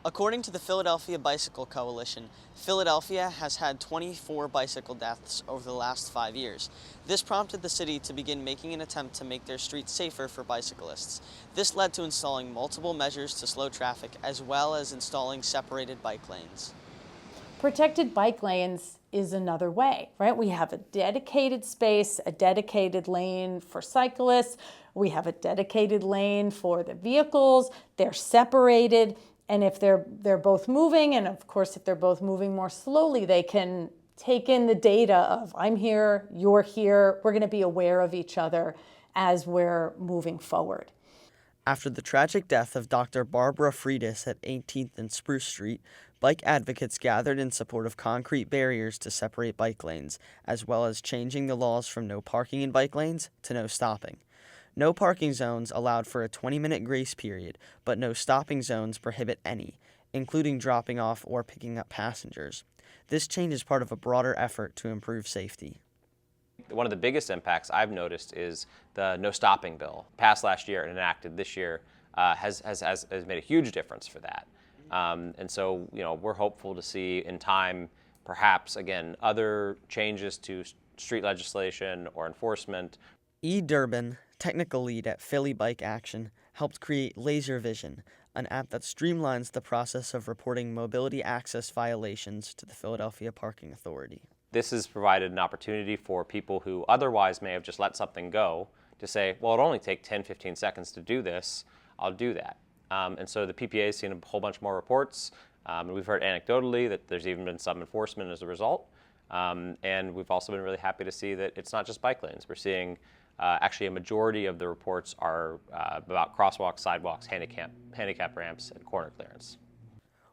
According to the Philadelphia Bicycle Coalition, Philadelphia has had 24 bicycle deaths over the last 5 years. This prompted the city to begin making an attempt to make their streets safer for bicyclists. This led to installing multiple measures to slow traffic, as well as installing separated bike lanes. Protected bike lanes is another way, right? We have a dedicated space, a dedicated lane for cyclists. We have a dedicated lane for the vehicles. They're separated. And if they're both moving, and of course, if they're both moving more slowly, they can take in the data of I'm here, you're here. We're going to be aware of each other as we're moving forward. After the tragic death of Dr. Barbara Friedis at 18th and Spruce Street, bike advocates gathered in support of concrete barriers to separate bike lanes, as well as changing the laws from no parking in bike lanes to no stopping. No parking zones allowed for a 20-minute grace period, but no stopping zones prohibit any, including dropping off or picking up passengers. This change is part of a broader effort to improve safety. One of the biggest impacts I've noticed is the no stopping bill, passed last year and enacted this year, has made a huge difference for that. And so, we're hopeful to see in time, perhaps, again, other changes to street legislation or enforcement. E. Durbin, technical lead at Philly Bike Action, helped create Laser Vision, an app that streamlines the process of reporting mobility access violations to the Philadelphia Parking Authority. This has provided an opportunity for people who otherwise may have just let something go to say, well, it'll only take 10, 15 seconds to do this, I'll do that. And so the PPA has seen a whole bunch more reports, and we've heard anecdotally that there's even been some enforcement as a result. And we've also been really happy to see that it's not just bike lanes. We're seeing actually a majority of the reports are about crosswalks, sidewalks, handicap ramps, and corner clearance.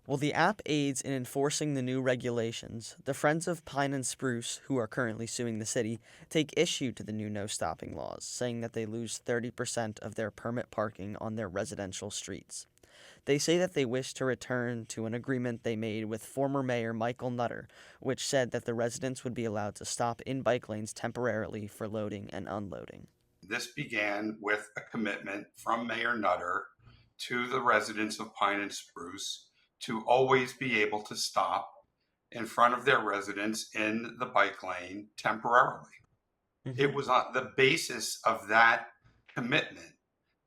While the app aids in enforcing the new regulations, the Friends of Pine and Spruce, who are currently suing the city, take issue to the new no-stopping laws, saying that they lose 30% of their permit parking on their residential streets. They say that they wish to return to an agreement they made with former Mayor Michael Nutter, which said that the residents would be allowed to stop in bike lanes temporarily for loading and unloading. This began with a commitment from Mayor Nutter to the residents of Pine and Spruce to always be able to stop in front of their residence in the bike lane temporarily. Mm-hmm. It was on the basis of that commitment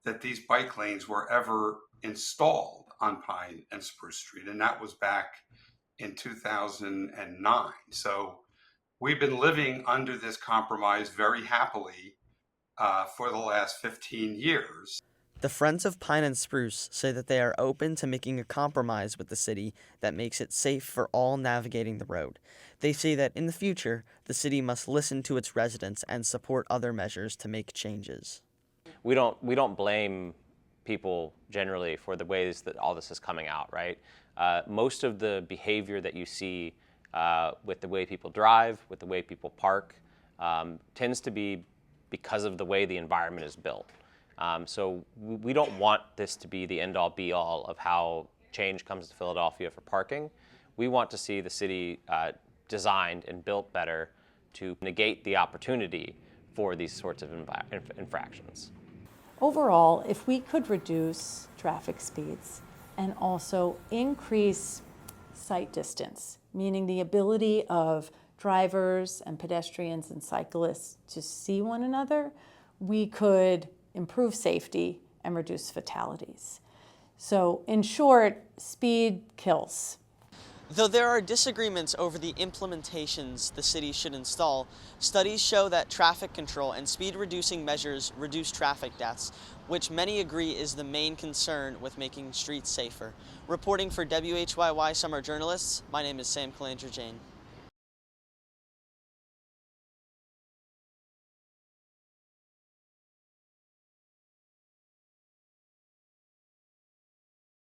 that these bike lanes were ever installed on Pine and Spruce Street, and that was back in 2009. So we've been living under this compromise very happily for the last 15 years. The Friends of Pine and Spruce say that they are open to making a compromise with the city that makes it safe for all navigating the road. They say that in the future, the city must listen to its residents and support other measures to make changes. We don't blame people generally for the ways that all this is coming out, right? Most of the behavior that you see with the way people drive, with the way people park, tends to be because of the way the environment is built. So we don't want this to be the end-all be-all of how change comes to Philadelphia for parking. We want to see the city designed and built better to negate the opportunity for these sorts of infractions. Overall, if we could reduce traffic speeds and also increase sight distance, meaning the ability of drivers and pedestrians and cyclists to see one another, we could improve safety and reduce fatalities. So in short, speed kills. Though there are disagreements over the implementations the city should install, studies show that traffic control and speed-reducing measures reduce traffic deaths, which many agree is the main concern with making streets safer. Reporting for WHYY Summer Journalists, my name is Sam Calandra-Jane.